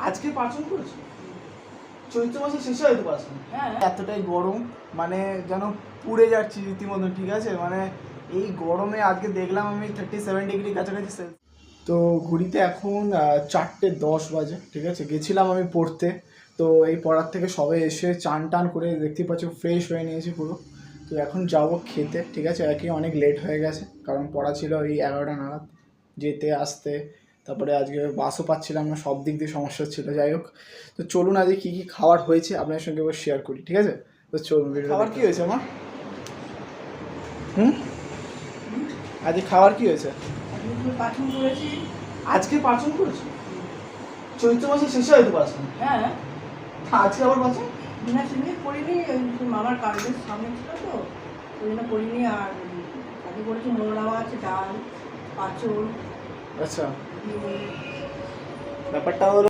আজকে পাচন করেছো? চৈত্র মাসে শেষে হয়তো পাচন। হ্যাঁ। এতটাই গরম, মানে যেন পুড়ে যাচ্ছি রীতিমতন, ঠিক আছে? মানে এই গরমে আজকে দেখলাম আমি 37 ডিগ্রি কাছাকাছি সেলসিয়াস। তো ঘুরিতে এখন 4:10 বাজে, ঠিক আছে? গেছিলাম আমি পড়তে, তো এই পড়ার থেকে সবে এসে চান টান করে দেখতে পাচ্ছ ফ্রেশ হয়ে নিয়েছি পুরো। তো এখন যাবো খেতে, ঠিক আছে? একই অনেক লেট হয়ে গেছে, কারণ পড়া ছিল এই 11টা নাগাদ, যেতে আসতে, তারপরে আজকে বাসও পাচ্ছিলাম না, সব দিক দিয়ে সমস্যা ছিল। যাই হোক, তো চলুন আজকে কী কী খাবার হয়েছে আপনার সঙ্গে এবার শেয়ার করি, ঠিক আছে? তো চলুন। খাবার কী হয়েছে আমার? আজকে খাবার কী হয়েছে? পাচন করেছি। আজকে পাচন করেছো? চৈত্র মাসে শেষে হয়তো পাচন। হ্যাঁ। আজকে আবার পাচন? বিনা সিমে করিনি, ওই মামার কাজের সামনে ছিল তো ওই জন্য করিনি। আর আজকে করেছি মোলা মাছ, ডাল, পাচন। আচ্ছা, ডিম। ব্যাপারটা হলো